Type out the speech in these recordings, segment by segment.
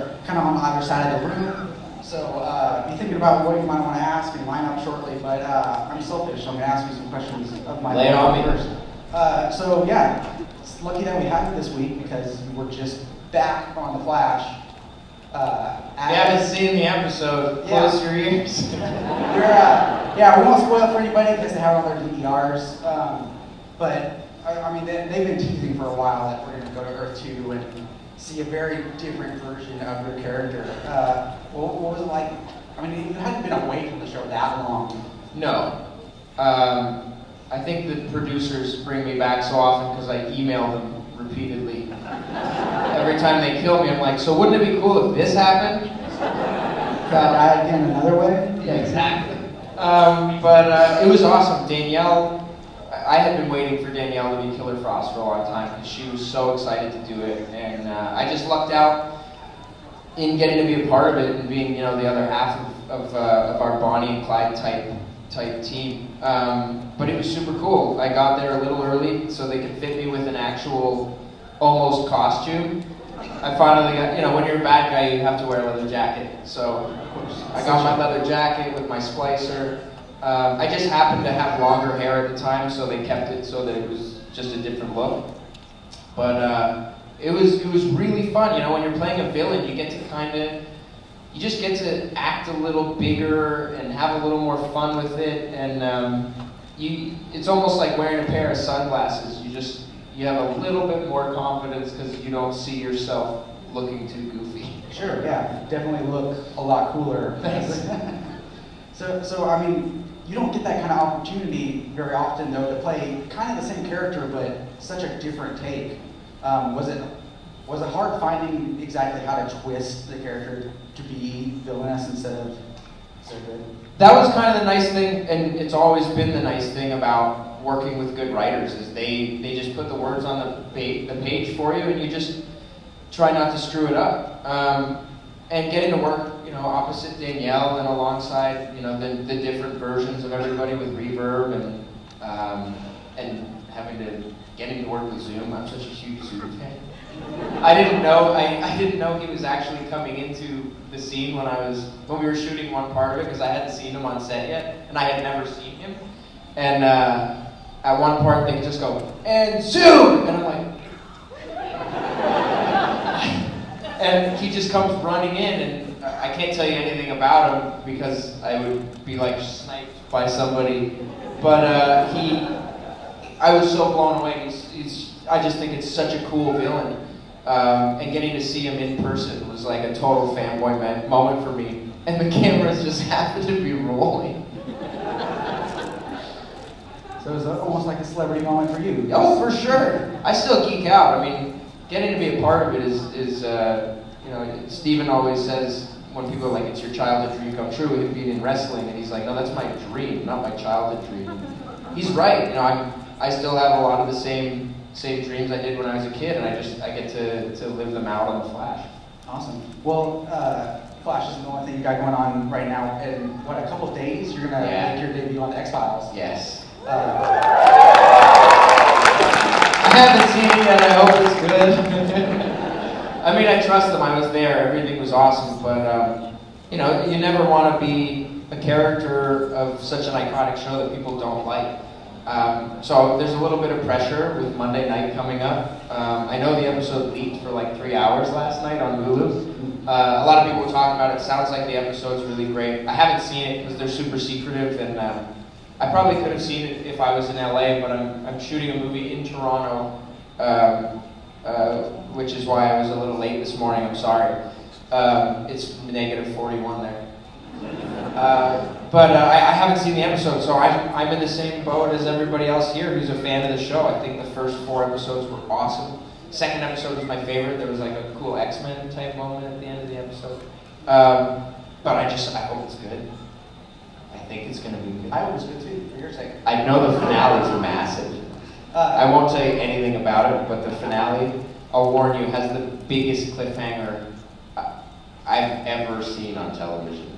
are kind of on either side of the room. So be thinking about what you might want to ask and line up shortly. But I'm selfish, so I'm going to ask you some questions of my Lay it on me. first. So yeah, it's lucky that we had you this week because we're just back on The Flash. If you haven't seen the episode, close your ears. Yeah, we won't spoil it for anybody because they have it on their DVRs. But I mean, they've been teasing for a while that we're going to go to Earth 2 and see a very different version of your character. What was it like? I mean, you hadn't been away from the show that long. No. I think the producers bring me back so often because I email them repeatedly. Every time they kill me, I'm like, so wouldn't it be cool if this happened? Die again another way? Yeah, exactly. But it was awesome. Danielle, I had been waiting for Danielle to be Killer Frost for a long time because she was so excited to do it, and I just lucked out in getting to be a part of it and being, the other half of our Bonnie and Clyde type team. But it was super cool. I got there a little early so they could fit me with an actual almost costume. I finally got, when you're a bad guy, you have to wear a leather jacket. So I got my leather jacket with my splicer. I just happened to have longer hair at the time, so they kept it so that it was just a different look. But it was really fun. When you're playing a villain, you get to you just get to act a little bigger and have a little more fun with it. And it's almost like wearing a pair of sunglasses. You have a little bit more confidence because you don't see yourself looking too goofy. Sure, yeah, definitely look a lot cooler. Thanks. So I mean, you don't get that kind of opportunity very often, though, to play kind of the same character, but such a different take. Was it hard finding exactly how to twist the character to be villainous instead of so good? That was kind of the nice thing, and it's always been the nice thing about working with good writers, is they just put the words on the page for you, and you just try not to screw it up. And getting to work, opposite Danielle and alongside, the different versions of everybody with reverb and getting to work with Zoom. I'm such a huge Zoom fan. I didn't know he was actually coming into the scene when we were shooting one part of it because I hadn't seen him on set yet, and I had never seen him. And at one part they just go, and Zoom! And I'm like, and he just comes running in, and I can't tell you anything about him because I would be like sniped by somebody. But I was so blown away. I just think it's such a cool villain. And getting to see him in person was like a total fanboy moment for me. And the cameras just happened to be rolling. So it was almost like a celebrity moment for you. Oh, for sure. I still geek out. I mean, getting to be a part of it is Steven always says when people are like, it's your childhood dream come true with being in wrestling, and he's like, no, that's my dream, not my childhood dream. He's right. I still have a lot of the same dreams I did when I was a kid, and I get to live them out on The Flash. Awesome. Well, Flash isn't the only thing you got going on right now. In a couple of days, you're gonna make your debut on the X-Files. Yes. I haven't seen it yet. I hope it's good. I mean, I trust them. I was there. Everything was awesome. But you never want to be a character of such an iconic show that people don't like. So there's a little bit of pressure with Monday night coming up. I know the episode leaked for like 3 hours last night on Hulu. A lot of people were talking about it. Sounds like the episode's really great. I haven't seen it because they're super secretive, and I probably could have seen it if I was in LA, but I'm shooting a movie in Toronto, which is why I was a little late this morning. I'm sorry. It's negative 41 there. But I haven't seen the episode, so I'm in the same boat as everybody else here who's a fan of the show. I think the first 4 episodes were awesome. Second episode was my favorite. There was like a cool X-Men type moment at the end of the episode. But I hope it's good. I think it's going to be good. I hope it's good too, for your sake. I know the finale is massive. I won't say anything about it, but the finale, I'll warn you, has the biggest cliffhanger I've ever seen on television.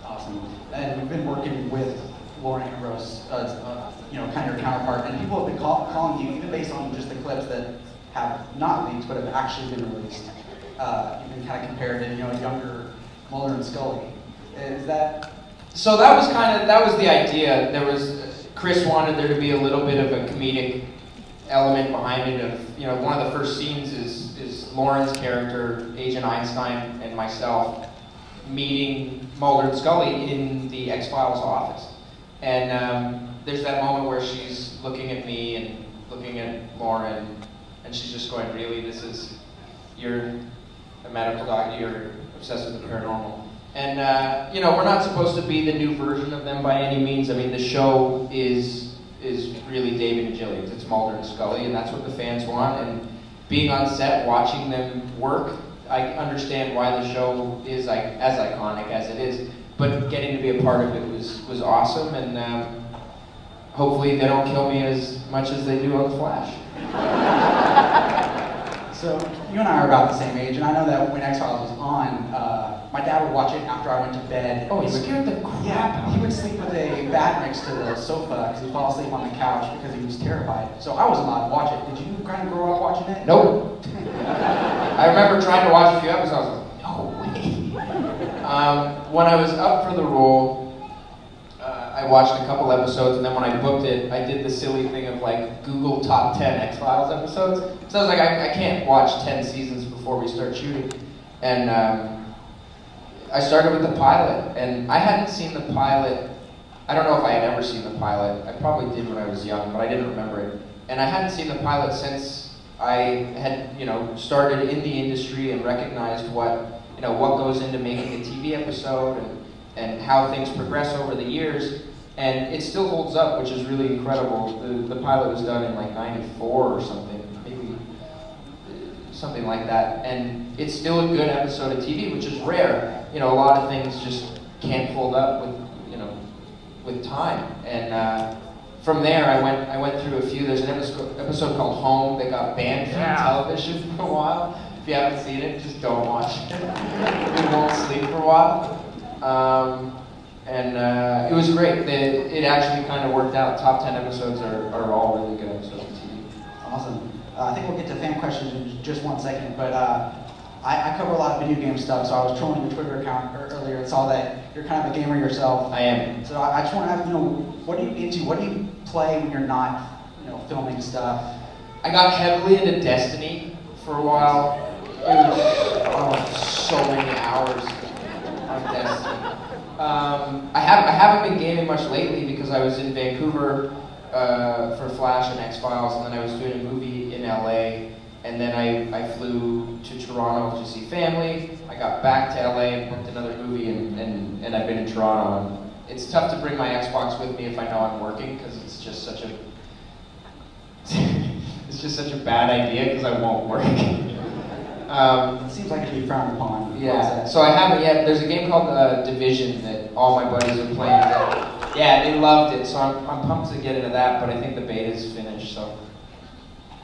Awesome. And we've been working with Lauren Ambrose, kind of your counterpart, and people have been calling you, even based on just the clips that have not leaked, but have actually been released. even kind of compared to, you know, younger Mulder and Scully. Is that? So that was the idea. Chris wanted there to be a little bit of a comedic element behind it. Of, you know, one of the first scenes is Lauren's character, Agent Einstein, and myself meeting Mulder and Scully in the X-Files office. And there's that moment where she's looking at me and looking at Lauren, and she's just going, "Really, you're a medical doctor, you're obsessed with the paranormal." And you know, we're not supposed to be the new version of them by any means. I mean, the show is really David and Jillian's. It's Mulder and Scully, and that's what the fans want. And being on set, watching them work, I understand why the show is as iconic as it is. But getting to be a part of it was awesome, and hopefully they don't kill me as much as they do on The Flash. So you and I are about the same age, and I know that when X-Files was on, my dad would watch it after I went to bed. Oh, he scared the crap out of me. He would sleep with a bat next to the sofa because he'd fall asleep on the couch because he was terrified. So I wasn't allowed to watch it. Did you kind of grow up watching it? Nope. I remember trying to watch a few episodes. I was like, no way. When I was up for the role, I watched a couple episodes, and then when I booked it, I did the silly thing of like Google top 10 X-Files episodes. So I was like, I can't watch 10 seasons before we start shooting. And I started with the pilot, and I hadn't seen the pilot. I don't know if I had ever seen the pilot. I probably did when I was young, but I didn't remember it. And I hadn't seen the pilot since I had, you know, started in the industry and recognized what goes into making a TV episode and how things progress over the years. And it still holds up, which is really incredible. The pilot was done in like '94 or something, maybe something like that. And it's still a good episode of TV, which is rare. You know, a lot of things just can't hold up with time. And from there, I went through a few. There's an episode called Home that got banned from television for a while. If you haven't seen it, just don't watch it. You won't sleep for a while. And it was great. It actually kind of worked out. Top 10 episodes are all really good episodes of TV. Awesome. I think we'll get to fan questions in just one second, but I cover a lot of video game stuff, so I was trolling your Twitter account earlier and saw that you're kind of a gamer yourself. I am. So I just want to have, what are you into? What do you play when you're not, filming stuff? I got heavily into Destiny for a while. It was so many hours on Destiny. I haven't been gaming much lately because I was in Vancouver for Flash and X-Files, and then I was doing a movie in LA, and then I flew to Toronto to see family. I got back to LA and booked another movie, and I've been in Toronto. And it's tough to bring my Xbox with me if I know I'm working, because it's just such a bad idea because I won't work. It seems like it'd be frowned upon. Yeah, so I haven't yet. There's a game called Division that all my buddies are playing. Yeah, they loved it, so I'm pumped to get into that, but I think the beta's finished, so.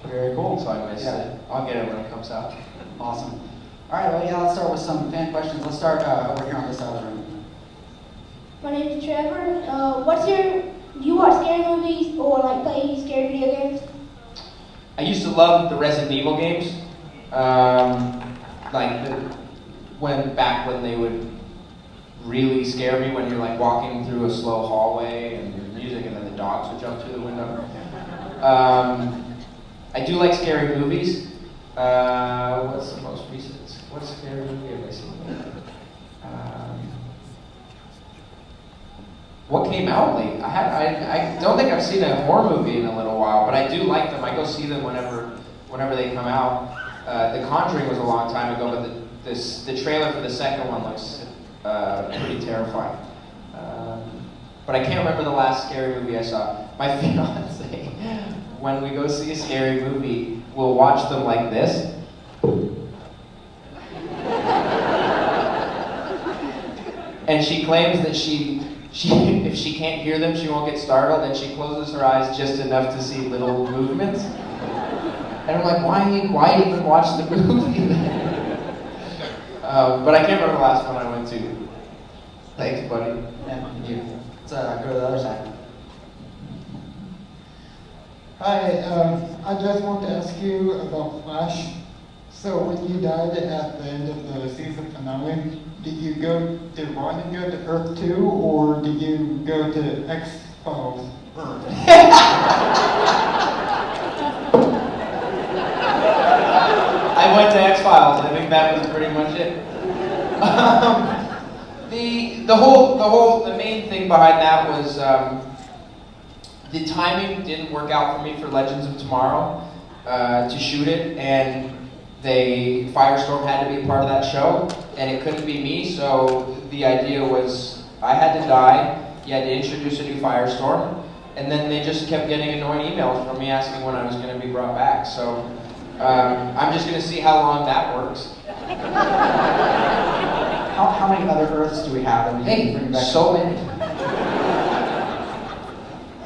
Very cool. So I missed it. I'll get it when it comes out. Awesome. All right, well, let's start with some fan questions. Let's start over here on this side of the room. My name is Trevor. Do you watch scary movies or like play scary video games? I used to love the Resident Evil games. Back when they would really scare me, when you're like walking through a slow hallway and there's music and then the dogs would jump through the window. I do like scary movies. What's the most recent? What scary movie have I seen? What came out late? I don't think I've seen a horror movie in a little while, but I do like them. I go see them whenever they come out. The Conjuring was a long time ago, but the trailer for the second one looks pretty terrifying. But I can't remember the last scary movie I saw. My fiance, when we go see a scary movie, we'll watch them like this. And she claims that if she can't hear them, she won't get startled, and she closes her eyes just enough to see little movements. And I'm like, why even watch the movie then? But I can't remember the last one I went to. Thanks, buddy. Yeah, you. Let's go to the other side. Hi, I just want to ask you about Flash. So when you died at the end of the season finale, did Ronnie go to Earth 2, or did you go to X-Files Earth? I went to X-Files. I think that was pretty much it. The main thing behind that was the timing didn't work out for me for Legends of Tomorrow to shoot it, and Firestorm had to be a part of that show, and it couldn't be me. So the idea was I had to die. You had to introduce a new Firestorm, and then they just kept getting annoying emails from me asking when I was going to be brought back. So I'm just going to see how long that works. How many other Earths do we have that we can bring back? So many.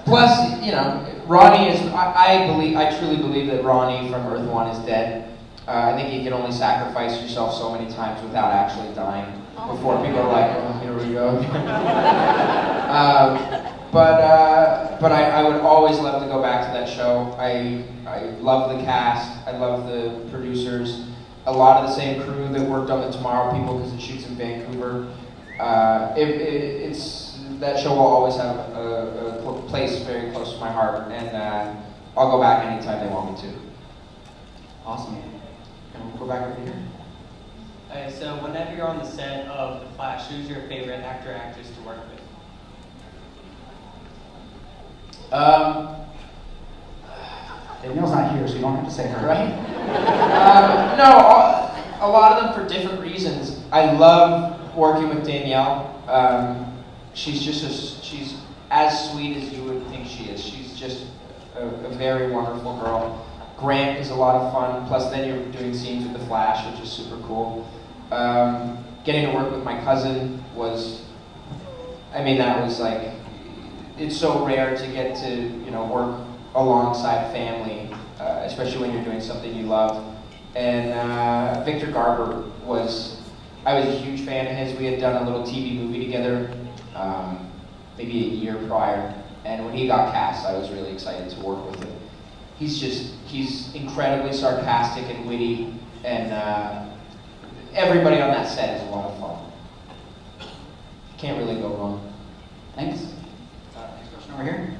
Plus, you know, Ronnie is. I truly believe that Ronnie from Earth 1 is dead. I think you can only sacrifice yourself so many times without actually dying before people are like, oh, here we go. But I would always love to go back to that show. I love the cast. I love the producers. A lot of the same crew that worked on the Tomorrow People because it shoots in Vancouver. That show will always have a place very close to my heart, and I'll go back anytime they want me to. Awesome. And we'll go back over here. Okay, so whenever you're on the set of The Flash, who's your favorite actor or actress to work with? Danielle's not here, so you don't have to say her. Right? No, a lot of them for different reasons. I love working with Danielle. She's she's as sweet as you would think she is. She's just a very wonderful girl. Grant is a lot of fun. Plus, then you're doing scenes with the Flash, which is super cool. Getting to work with my cousin was, that was like, it's so rare to get to work alongside family, especially when you're doing something you love. And Victor Garber I was a huge fan of his. We had done a little TV movie together, maybe a year prior. And when he got cast, I was really excited to work with him. He's incredibly sarcastic and witty, and everybody on that set is a lot of fun. Can't really go wrong. Thanks. Next question over here.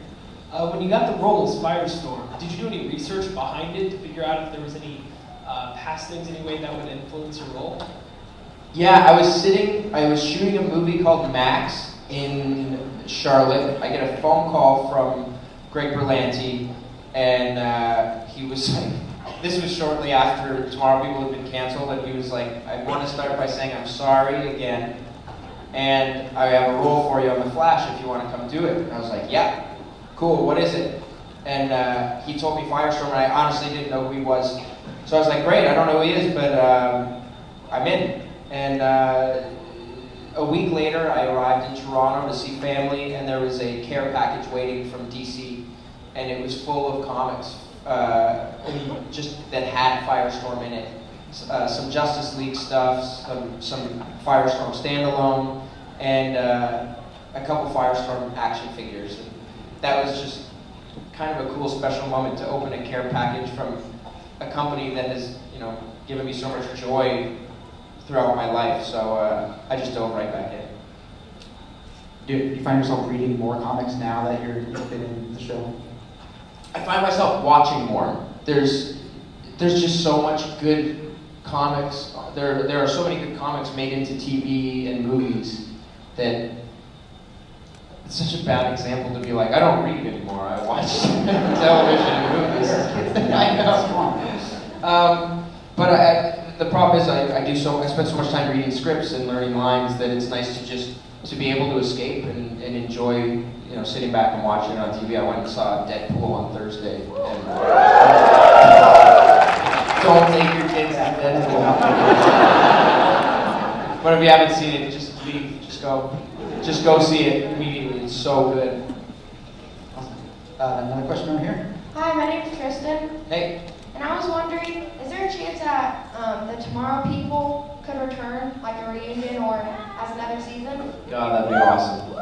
When you got the role as Firestorm, did you do any research behind it to figure out if there was any past things anyway that would influence your role? Yeah, I was shooting a movie called Max in Charlotte. I get a phone call from Greg Berlanti, and he was like, this was shortly after Tomorrow People had been canceled, and he was like, I want to start by saying I'm sorry again, and I have a role for you on The Flash if you want to come do it. And I was like, yeah, cool, what is it? And he told me Firestorm, and I honestly didn't know who he was. So I was like, great, I don't know who he is, but I'm in. And a week later, I arrived in Toronto to see family, and there was a care package waiting from DC, and it was full of comics, just that had Firestorm in it. Some Justice League stuff, some Firestorm standalone, and a couple Firestorm action figures. And that was just kind of a cool special moment to open a care package from a company that has, given me so much joy throughout my life. So I just dove right back in. Do you find yourself reading more comics now that you've been in the show? I find myself watching more. There's just so much good comics. There are so many good comics made into TV and movies that it's such a bad example to be like, I don't read anymore. I watch television and movies. I know. But the problem is I spend so much time reading scripts and learning lines that it's nice to be able to escape and enjoy, sitting back and watching it on TV. I went and saw Deadpool on Thursday. And, don't take your kids to Deadpool. But if you haven't seen it, just leave. Just go see it immediately. It's so good. Awesome. Another question over here. Hi, my name is Tristan. Hey. And I was wondering, is there a chance that the Tomorrow People could return, like a reunion or as another season? God, that'd be awesome.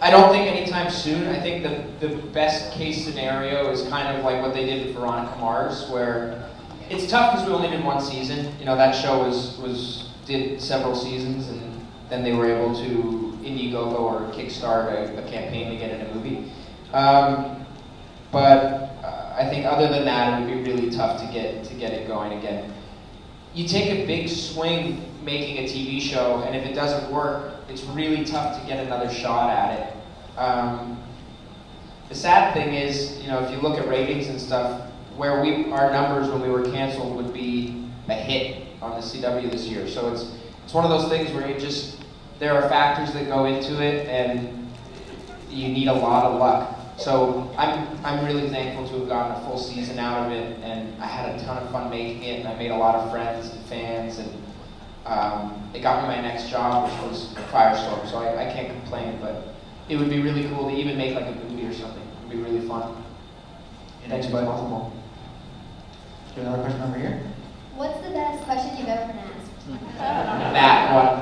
I don't think anytime soon. I think the best case scenario is kind of like what they did with Veronica Mars, where it's tough because we only did one season. You know, that show did several seasons, and then they were able to Indiegogo or kickstart a campaign to get in a movie. But I think other than that, it would be really tough to get it going again. You take a big swing making a TV show, and if it doesn't work, it's really tough to get another shot at it. The sad thing is, you know, if you look at ratings and stuff, where our numbers when we were canceled would be a hit on the CW this year. So it's one of those things where there are factors that go into it, and you need a lot of luck. So I'm really thankful to have gotten a full season out of it, and I had a ton of fun making it, and I made a lot of friends and fans, and it got me my next job, which was Firestorm. So I can't complain, but it would be really cool to even make like a movie or something. It would be really fun. Thanks, bud. Possible. Do another question over here. What's the best question you've ever been asked? That one.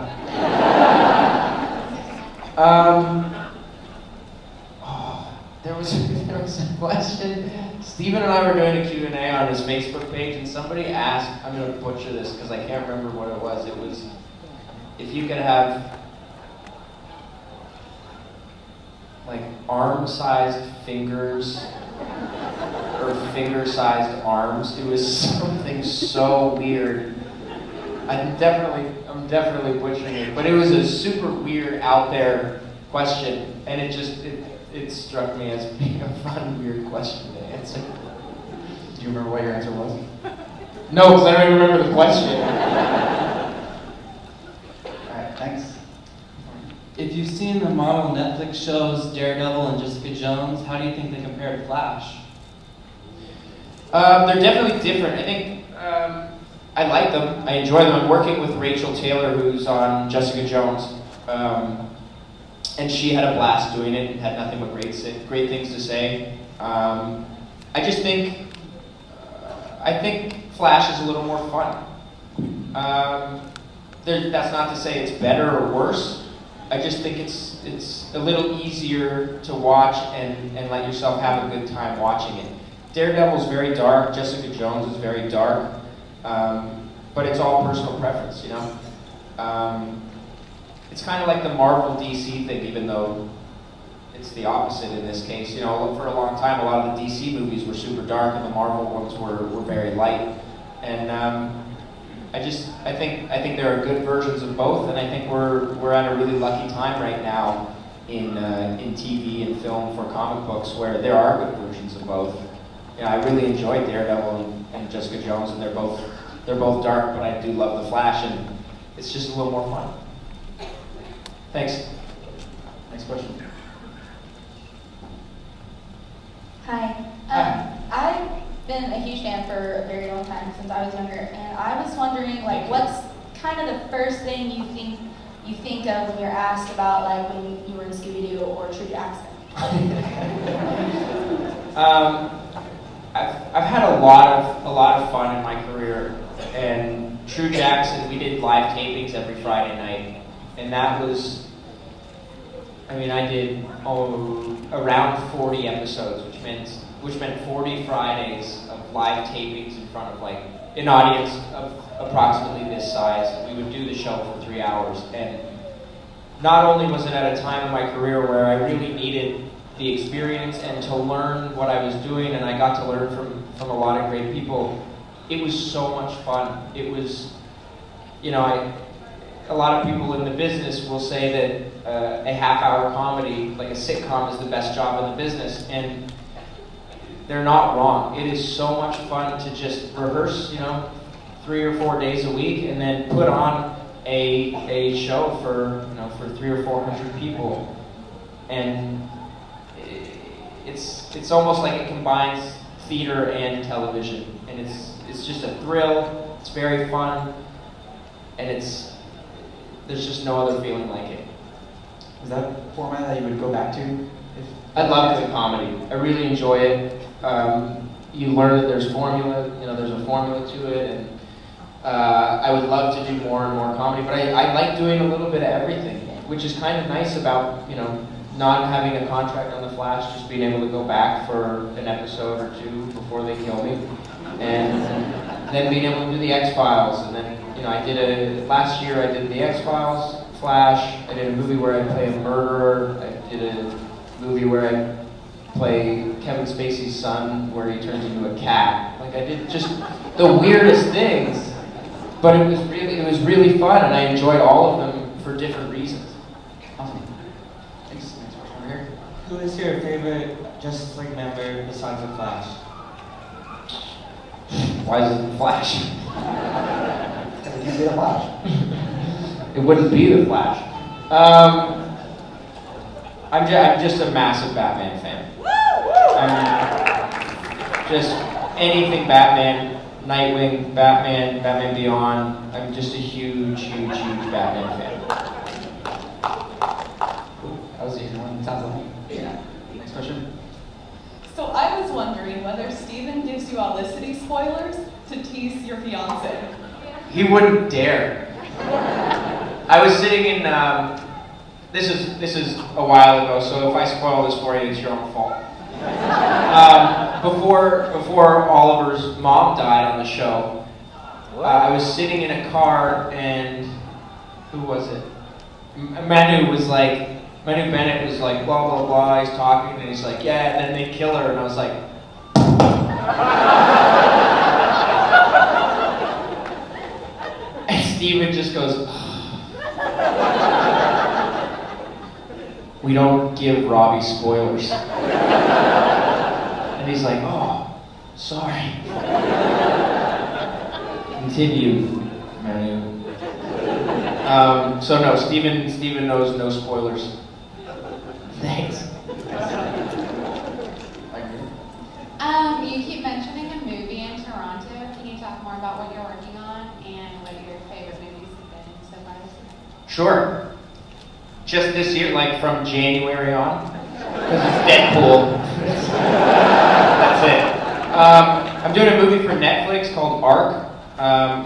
There was a question. Steven and I were doing a Q&A on his Facebook page, and somebody asked, I'm going to butcher this because I can't remember what it was. It was, if you could have like arm-sized fingers or finger-sized arms. It was something so weird. I'm definitely butchering it, but it was a super weird, out there question, and it struck me as being a fun, weird question to answer. Do you remember what your answer was? No, because I don't even remember the question. Alright, thanks. If you've seen the Marvel Netflix shows Daredevil and Jessica Jones, how do you think they compare to Flash? They're definitely different. I think I like them. I enjoy them. I'm working with Rachel Taylor, who's on Jessica Jones, and she had a blast doing it and had nothing but great things to say. I just think I think Flash is a little more fun. That's not to say it's better or worse. I just think it's a little easier to watch and let yourself have a good time watching it. Daredevil's very dark, Jessica Jones is very dark, but it's all personal preference, you know? It's kind of like the Marvel DC thing, even though it's the opposite in this case. You know, for a long time, a lot of the DC movies were super dark and the Marvel ones were very light. And I think there are good versions of both, and I think we're at a really lucky time right now in TV and film for comic books where there are good versions of both. You know, I really enjoyed Daredevil and Jessica Jones, and they're both dark, but I do love the Flash, and it's just a little more fun. Thanks. Next question. Hi. I've been a huge fan for a very long time, since I was younger, and I was wondering, like, what's kind of the first thing you think of when you're asked about, like, when you were in Scooby-Doo or True Jackson? I've had a lot of fun in my career, and True Jackson, we did live tapings every Friday night, and that was, I mean, I did around 40 episodes, which meant 40 Fridays of live tapings in front of like an audience of approximately this size. We would do the show for 3 hours, and not only was it at a time in my career where I really needed the experience and to learn what I was doing, and I got to learn from a lot of great people, it was so much fun. It was, you know, a lot of people in the business will say that a half-hour comedy, like a sitcom, is the best job in the business, and they're not wrong. It is so much fun to just rehearse, you know, 3 or 4 days a week, and then put on a show for 300 or 400 people, and it's almost like it combines theater and television, and it's just a thrill. It's very fun, and there's just no other feeling like it. Is that a format that you would go back to? I love the comedy. I really enjoy it. You learn that there's a formula to it, and I would love to do more and more comedy, but I like doing a little bit of everything, which is kind of nice about, you know, not having a contract on The Flash, just being able to go back for an episode or two before they kill me. And then being able to do the X-Files, and then, last year I did the X-Files, Flash, I did a movie where I play a murderer, I did a movie where I play Kevin Spacey's son, where he turns into a cat. Like, I did just the weirdest things, but it was really fun, and I enjoyed all of them for different reasons. Awesome. Thanks. Next question over here. Who is your favorite Justice League member besides the Flash? Why is it the Flash? Because it can't be the Flash. It wouldn't be the Flash. I'm just a massive Batman fan. Just anything Batman, Nightwing, Batman Beyond. I'm just a huge Batman fan. That was the easy one. Sounds like. Yeah. Next question. So I was wondering whether Steven gives you Olicity spoilers to tease your fiance. He wouldn't dare. I was sitting in. This is a while ago, so if I spoil this for you, it's your own fault. Before Oliver's mom died on the show, I was sitting in a car, and who was it? Manu Bennett was like, blah blah blah. He's talking, and he's like, yeah, and then they kill her, and I was like. And Steven just goes. We don't give Robbie spoilers. And he's like, oh, sorry. Continue, Manu. So no, Steven knows no spoilers. Thanks. You keep mentioning a movie in Toronto. Can you talk more about what you're working on and what your favorite movies have been so far this year? Sure. Just this year, like from January on, because it's Deadpool. That's it. I'm doing a movie for Netflix called Arc.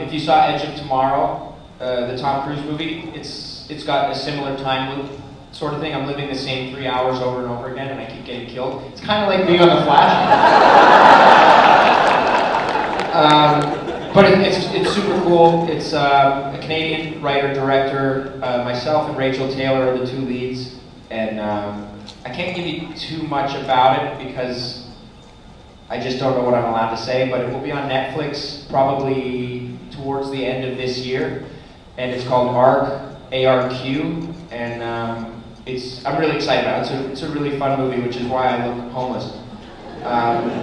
If you saw Edge of Tomorrow, the Tom Cruise movie, it's got a similar time loop sort of thing. I'm living the same 3 hours over and over again, and I keep getting killed. It's kind of like being on The Flash. But it's super cool. It's a Canadian writer-director. Myself and Rachel Taylor are the two leads. And I can't give you too much about it because I just don't know what I'm allowed to say. But it will be on Netflix probably towards the end of this year. And it's called ARQ, A-R-Q. And I'm really excited about it. It's a really fun movie, which is why I look homeless.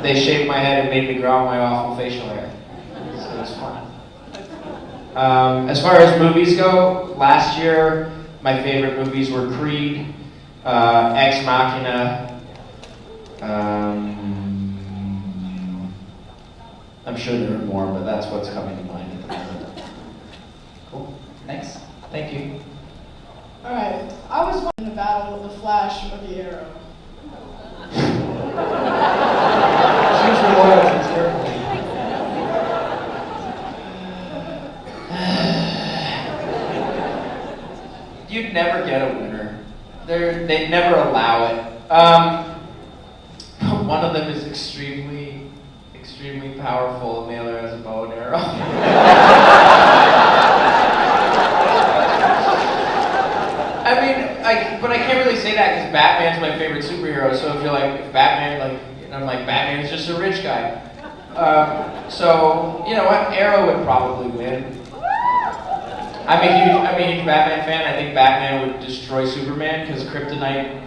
They shaved my head and made me grow out my awful facial hair. So it's fun. As far as movies go, last year my favorite movies were Creed, Ex Machina. I'm sure there are more, but that's what's coming to mind at the moment. Cool. Thanks. Thank you. Alright, I was wondering the battle of the Flash or the Arrow. Choose your loyalties carefully. You'd never get a winner. They'd never allow it. One of them is extremely powerful, and the other has a bow and arrow. But I can't really say that because Batman's my favorite superhero. So if I'm like, Batman's just a rich guy. So you know what? Arrow would probably win. I'm a huge Batman fan. I think Batman would destroy Superman because kryptonite,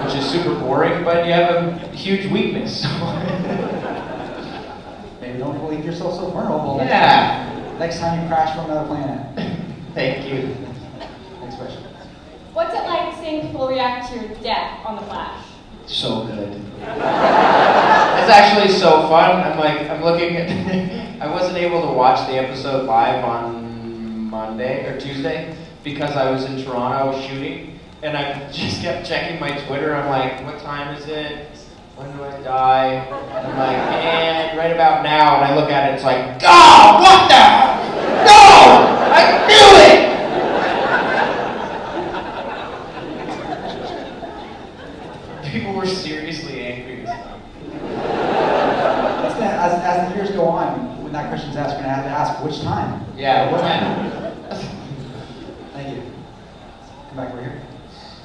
which is super boring, but you have a huge weakness. Maybe don't believe yourself so vulnerable. Yeah. Next time you crash from another planet. Thank you. Next question. What's it like seeing people react to your death on The Flash? So good. It's actually so fun. I'm looking at. I wasn't able to watch the episode live on Monday or Tuesday because I was in Toronto shooting, and I just kept checking my Twitter. I'm like, what time is it? When do I die? And I'm like, and right about now. And I look at it, it's like, oh, what the? No! I knew it! People were seriously angry this time. questions asked, we're gonna have to ask which time. Yeah, What yeah. time? Thank you. Come back over here.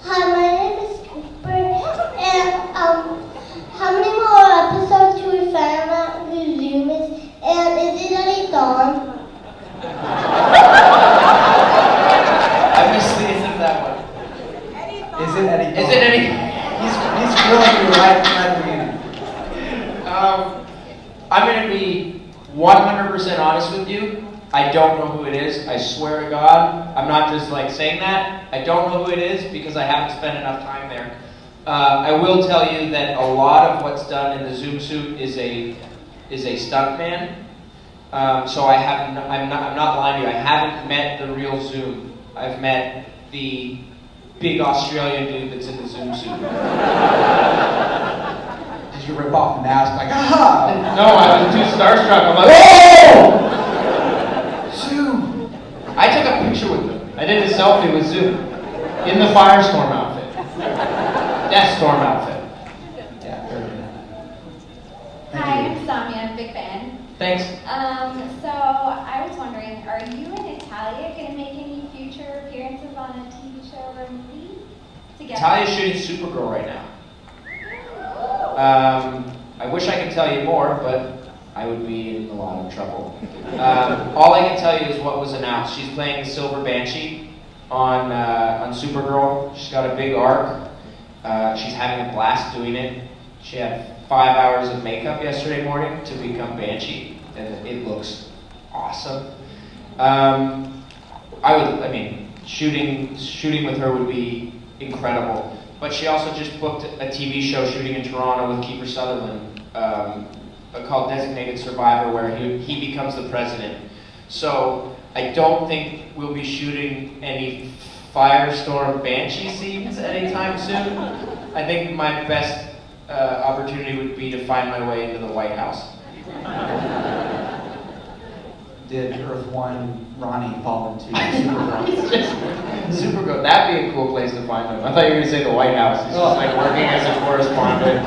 Hi, my name is Cooper, and how many more episodes do we find out who Zoom is? And is it any dawn? I missed the end of that one. Is it Eddie? Is it Eddie? He's grilling you right at the beginning. I'm going to be 100% honest with you. I don't know who it is. I swear to God. I'm not just like saying that. I don't know who it is because I haven't spent enough time there. I will tell you that a lot of what's done in the Zoom suit is a stuntman. So I'm not lying to you. I haven't met the real Zoom. I've met the big Australian dude that's in the Zoom suit. Did you rip off the mask like, ah? No, I was too starstruck. I'm like, whoa! Zoom! I took a picture with him. I did a selfie with Zoom in the Firestorm outfit. Death Storm outfit. Yeah, very good. Thank Hi, you. I'm Samia, I'm a big fan. Thanks. So I was wondering, are you and Natalia going to make any future appearances on a TV show or movie together? Talia's shooting Supergirl right now. I wish I could tell you more, but I would be in a lot of trouble. All I can tell you is what was announced. She's playing the Silver Banshee on Supergirl. She's got a big arc. She's having a blast doing it. She had 5 hours of makeup yesterday morning to become Banshee, and it looks awesome. Shooting with her would be incredible. But she also just booked a TV show shooting in Toronto with Kiefer Sutherland called Designated Survivor, where he becomes the president. So I don't think we'll be shooting any Firestorm Banshee scenes anytime soon. I think my best opportunity would be to find my way into the White House. Did Earth 1 Ronnie fall into Supergirl? Supergirl, that'd be a cool place to find him. I thought you were going to say the White House. He's just like working as a correspondent.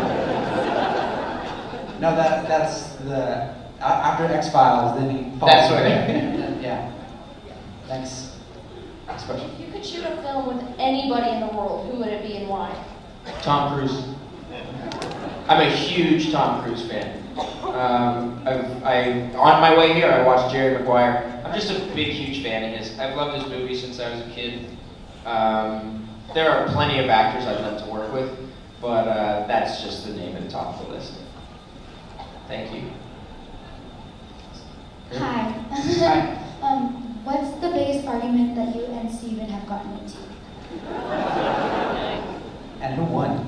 No, that's the after X-Files, then he falls. That's right. Yeah. Next question. If you could shoot a film with anybody in the world, who would it be and why? Tom Cruise. I'm a huge Tom Cruise fan. On my way here, I watched Jerry Maguire. I'm just a big, huge fan of his. I've loved his movies since I was a kid. There are plenty of actors I'd love to work with, but that's just the name at the top of the list. Thank you. Hi. Hi. What's the biggest argument that you and Steven have gotten into? And who won?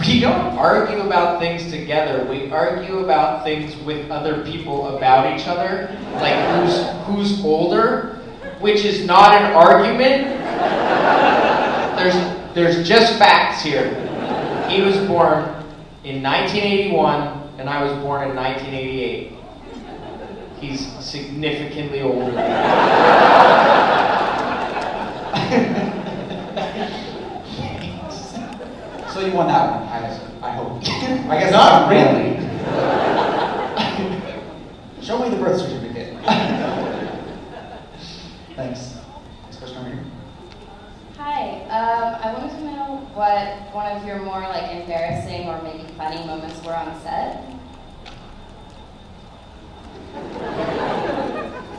We don't argue about things together. We argue about things with other people about each other, like who's older, which is not an argument. There's just facts here. He was born in 1981, and I was born in 1988. He's significantly older than me. So you won that one, I hope. I guess Not really. Show me the birth certificate. Thanks. Next question over here. Hi, I wanted to know what one of your more like embarrassing or maybe funny moments were on set.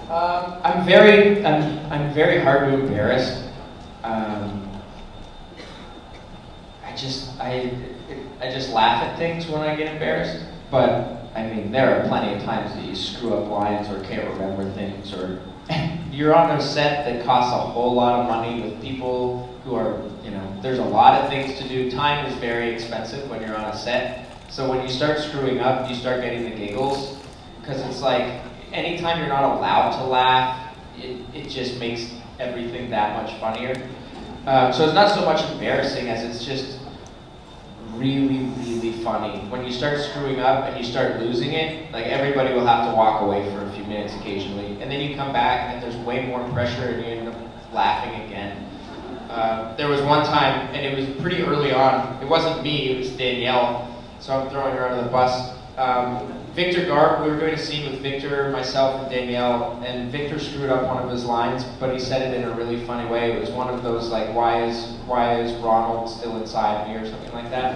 I'm very hard to embarrass. I just laugh at things when I get embarrassed. But I mean, there are plenty of times that you screw up lines or can't remember things, or you're on a set that costs a whole lot of money with people who are, there's a lot of things to do. Time is very expensive when you're on a set. So when you start screwing up, you start getting the giggles, because it's like anytime you're not allowed to laugh, it just makes everything that much funnier. So it's not so much embarrassing as it's just really, really funny. When you start screwing up and you start losing it, like everybody will have to walk away for a few minutes occasionally, and then you come back and there's way more pressure and you end up laughing again. There was one time, and it was pretty early on, it wasn't me, it was Danielle, so I'm throwing her under the bus. Victor Garp, we were doing a scene with Victor, myself, and Danielle, and Victor screwed up one of his lines, but he said it in a really funny way. It was one of those like, why is Ronald still inside me, or something like that.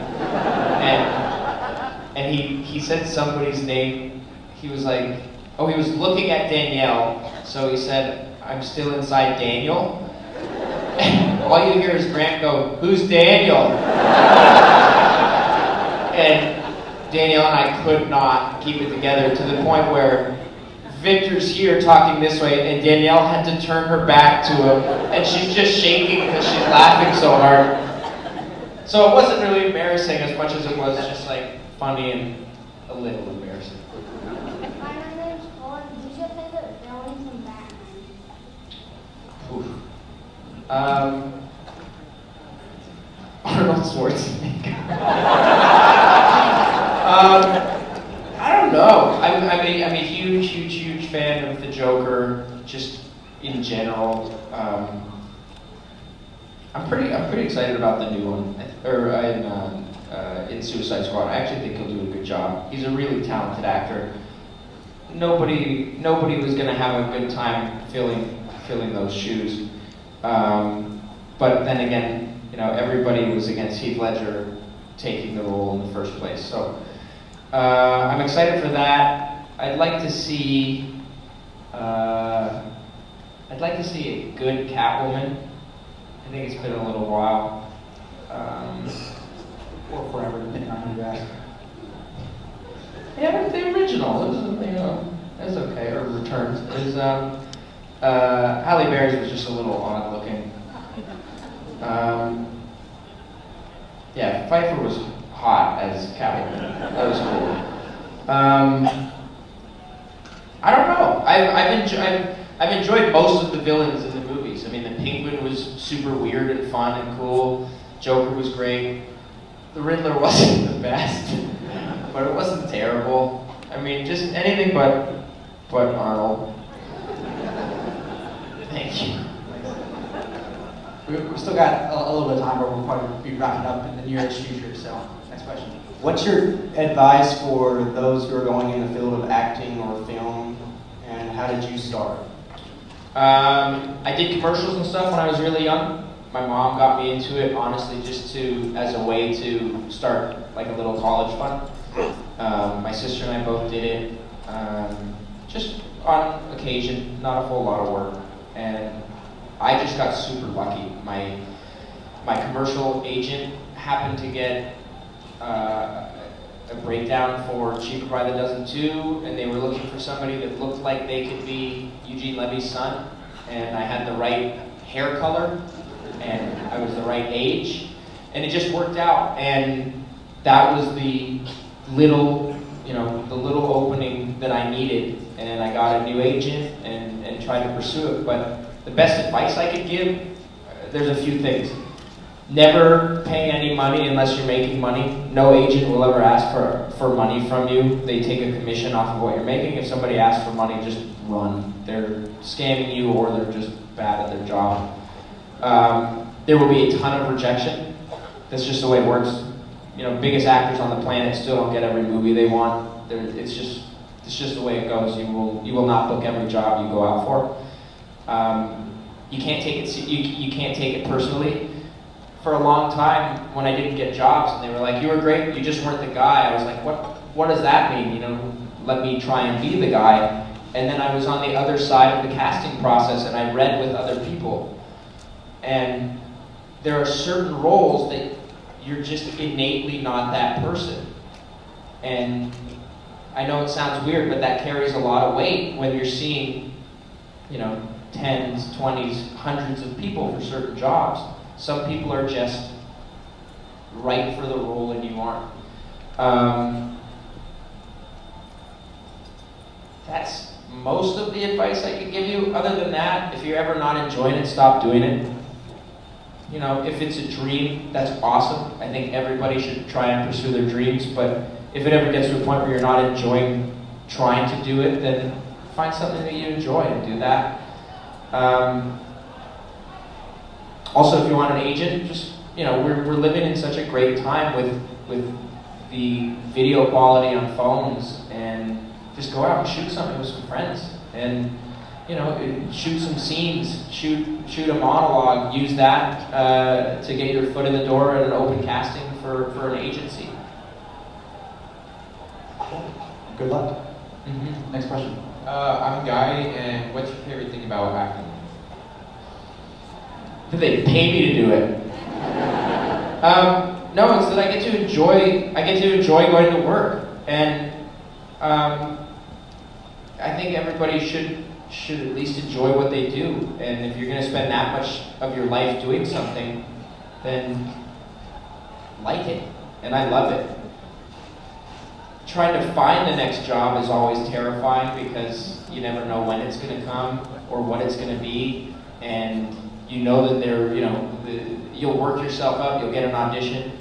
And he said somebody's name. He was like, oh, he was looking at Danielle, so he said, I'm still inside Daniel. And all you hear is Grant go, who's Daniel? And Danielle and I could not keep it together to the point where Victor's here talking this way and Danielle had to turn her back to him and she's just shaking because she's laughing so hard. So it wasn't really embarrassing as much as it was just like funny and a little embarrassing. My name's Paul. Who's your favorite villain from Batman? Arnold Schwarzenegger. I don't know. I'm a huge fan of the Joker, just in general. I'm pretty excited about the new one, in Suicide Squad. I actually think he'll do a good job. He's a really talented actor. Nobody was gonna have a good time filling those shoes. But then again, everybody was against Heath Ledger taking the role in the first place. So I'm excited for that. I'd like to see a good Catwoman. I think it's been a little while. Or forever, depending on who you ask. Yeah, but the original, that's okay. Or Returns is Halle Berry's was just a little odd looking. Yeah, Pfeiffer was hot as Catwoman. That was cool. I don't know. I've enjoyed most of the villains in the movies. I mean, the Penguin was super weird and fun and cool. Joker was great. The Riddler wasn't the best, but it wasn't terrible. I mean, just anything but Arnold. Thank you. We've still got a little bit of time, but we'll probably be wrapping up in the nearest future. So, next question. What's your advice for those who are going in the field of acting or film, and how did you start? I did commercials and stuff when I was really young. My mom got me into it, honestly, just as a way to start like a little college fund. My sister and I both did it, just on occasion, not a whole lot of work. And I just got super lucky. My commercial agent happened to get a breakdown for Cheaper by the Dozen 2, and they were looking for somebody that looked like they could be Eugene Levy's son, and I had the right hair color, and I was the right age, and it just worked out. And that was the little opening that I needed, and I got a new agent and tried to pursue it. But the best advice I could give, there's a few things. Never pay any money unless you're making money. No agent will ever ask for money from you. They take a commission off of what you're making. If somebody asks for money, just run. They're scamming you, or they're just bad at their job. There will be a ton of rejection. That's just the way it works. Biggest actors on the planet still don't get every movie they want. It's just the way it goes. You will not book every job you go out for. You can't take it personally. For a long time, when I didn't get jobs, and they were like, "You were great, you just weren't the guy," I was like, "What does that mean? Let me try and be the guy." And then I was on the other side of the casting process, and I read with other people. And there are certain roles that you're just innately not that person. And I know it sounds weird, but that carries a lot of weight when you're seeing, tens, 20s, hundreds of people for certain jobs. Some people are just right for the role and you aren't. That's most of the advice I could give you. Other than that, if you're ever not enjoying it, stop doing it. If it's a dream, that's awesome. I think everybody should try and pursue their dreams, but if it ever gets to a point where you're not enjoying trying to do it, then find something that you enjoy and do that. Also, if you want an agent, just we're living in such a great time with the video quality on phones and just go out and shoot something with some friends. And shoot some scenes, shoot a monologue, use that to get your foot in the door at an open casting for an agency. Good luck. Mm-hmm. Next question. I'm Guy, and what's your favorite thing about acting? That they pay me to do it. No, it's that I get to enjoy going to work, and I think everybody should at least enjoy what they do. And if you're going to spend that much of your life doing something, then like it. And I love it. Trying to find the next job is always terrifying because you never know when it's going to come or what it's going to be. And you know that you'll work yourself up, you'll get an audition,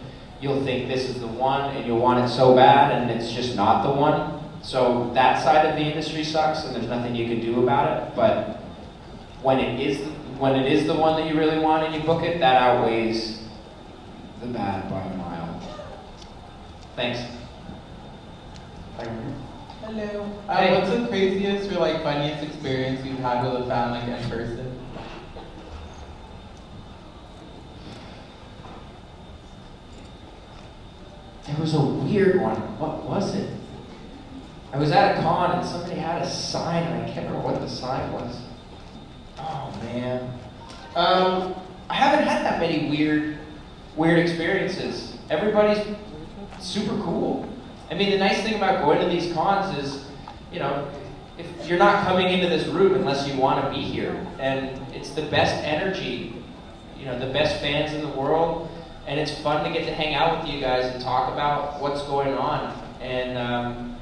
you'll think this is the one, and you'll want it so bad, and it's just not the one. So that side of the industry sucks, and there's nothing you can do about it. But when it is the one that you really want and you book it, that outweighs the bad by a mile. Thanks. Hello. Hey. What's the craziest or funniest experience you've had with a fan in person? There was a weird one. What was it? I was at a con and somebody had a sign and I can't remember what the sign was. Oh man. I haven't had that many weird experiences. Everybody's super cool. I mean, the nice thing about going to these cons is, if you're not coming into this room unless you want to be here. And it's the best energy, the best fans in the world. And it's fun to get to hang out with you guys and talk about what's going on. And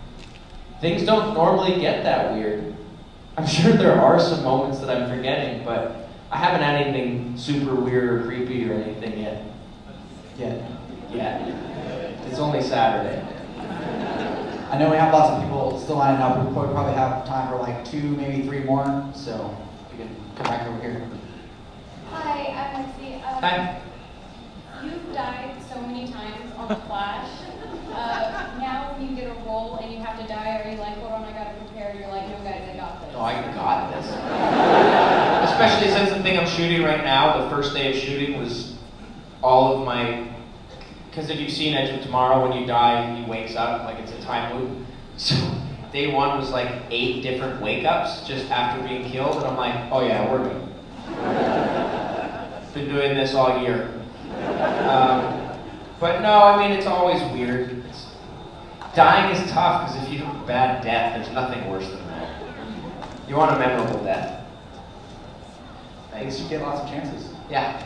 things don't normally get that weird. I'm sure there are some moments that I'm forgetting, but I haven't had anything super weird or creepy or anything yet. Yet. It's only Saturday. I know we have lots of people still lining up. We probably have time for 2, maybe 3 more. So you can come back over here. Hi, I'm Lexi. Hi. You've died so many times on The Flash. Now when you get a role and you have to die, are you like, hold on, I gotta prepare? You're like, no guys, I got this. Oh, I got this. Especially since the thing I'm shooting right now, the first day of shooting was all of my... Because if you've seen Edge of Tomorrow, when you die, he wakes up, it's a time loop. So day 1 was 8 different wake-ups just after being killed, and I'm like, oh yeah, we're good. Been doing this all year. But no, I mean, it's always weird. Dying is tough, because if you have a bad death, there's nothing worse than that. You want a memorable death. Thanks. You get lots of chances. Yeah.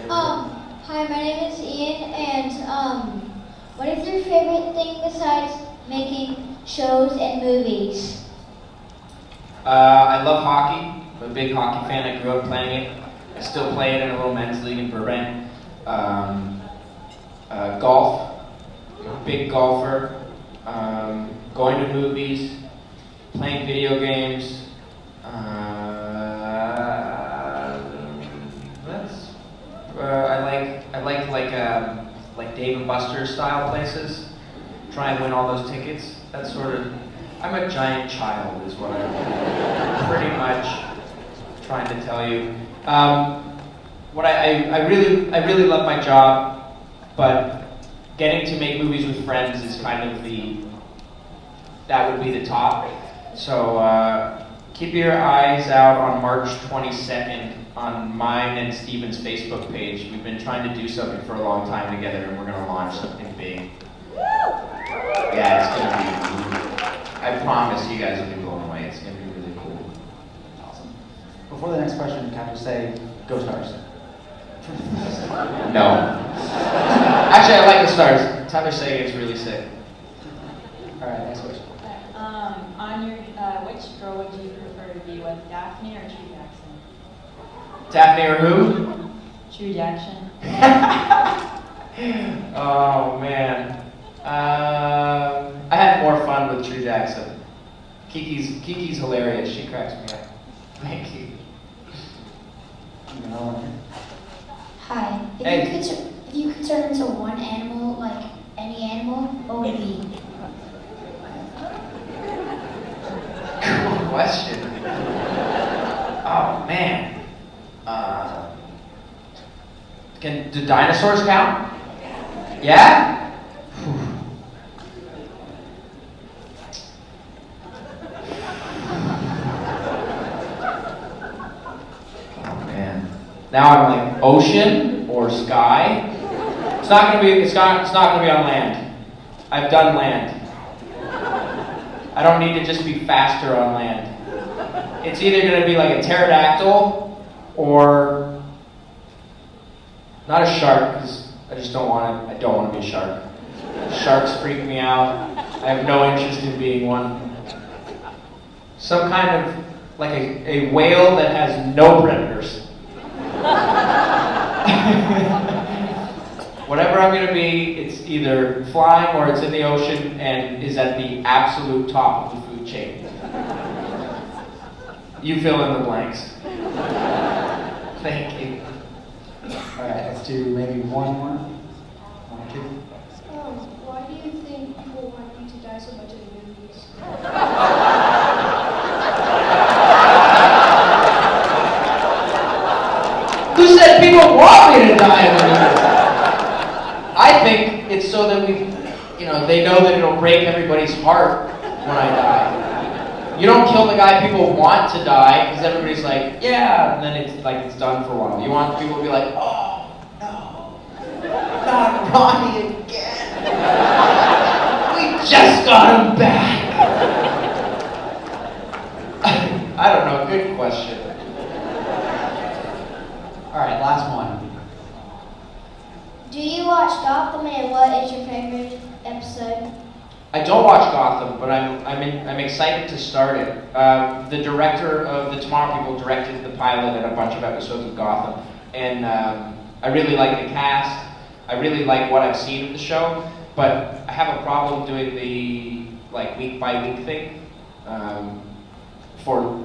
Hi, my name is Ian, and what is your favorite thing besides making shows and movies? I love hockey. I'm a big hockey fan. I grew up playing it. I still play it in a little men's league in Burbank. Golf. I'm a big golfer. Going to movies. Playing video games. I like Dave and Buster's style places. Try and win all those tickets. That's I'm a giant child, is what I'm pretty much trying to tell you. What I really love my job, but getting to make movies with friends is kind of that would be the top. So keep your eyes out on March 22nd on mine and Steven's Facebook page. We've been trying to do something for a long time together, and we're going to launch something big. Yeah, it's going to be, I promise you guys will be blown away. It's going to be really cool. Awesome. Before the next question, can I just say, go Stars? No. Actually, I like the Stars. Tyler Sagan's really sick. All right, next question. On your, which girl would you prefer to be with, Daphne or True Jackson? Daphne or who? True Jackson. Oh man. I had more fun with True Jackson. Kiki's hilarious. She cracks me up. Thank you. Hi. Hey. If you could turn into one animal, Any animal, what would it be? Cool question. Oh man. Do dinosaurs count? Yeah? Oh man. Now I'm like ocean or sky. It's not gonna be on land. I've done land. I don't need to just be faster on land. It's either gonna be like a pterodactyl or not a shark, because I don't want to be a shark. Sharks freak me out. I have no interest in being one. Some kind of like a whale that has no predators. Whatever I'm gonna be, it's either flying or it's in the ocean and is at the absolute top of the food chain. You fill in the blanks. Thank you. All right, let's do maybe one more. One or two. Why do you think people want you to die so much in the movies? Who said people want me to die in the movies? I think it's so that they know that it'll break everybody's heart when I die. You don't kill the guy people want to die, because everybody's like, yeah, and then it's done for a while. You want people to be like, oh, no, not Ronnie again. We just got him back. I don't know, good question. All right, last one. Do you watch Gotham, and what is your favorite episode? I don't watch Gotham, but I'm excited to start it. The director of The Tomorrow People directed the pilot and a bunch of episodes of Gotham, and I really like the cast. I really like what I've seen of the show, but I have a problem doing the week by week thing for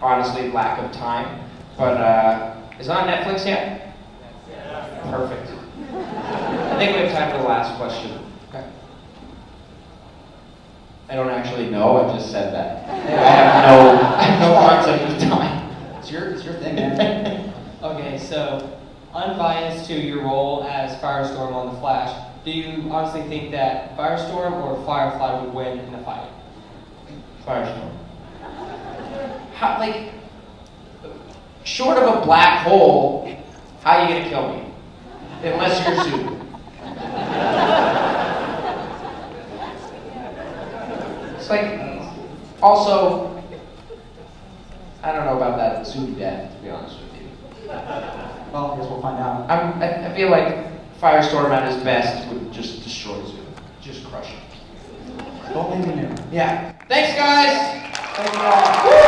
honestly lack of time. But is it on Netflix yet? Yeah. Perfect. I think we have time for the last question. I don't actually know, I just said that. I have no concept of time. It's your thing, man. Okay, so unbiased to your role as Firestorm on The Flash, do you honestly think that Firestorm or Firefly would win in a fight? Firestorm. Short of a black hole, how are you gonna kill me? Unless you're Zoom. Also, I don't know about that Zoom death, to be honest with you. Well, I guess we'll find out. I feel like Firestorm at his best would just destroy Zoom. Just crush it. Don't leave me new. Yeah. Thanks, guys! Thank you all.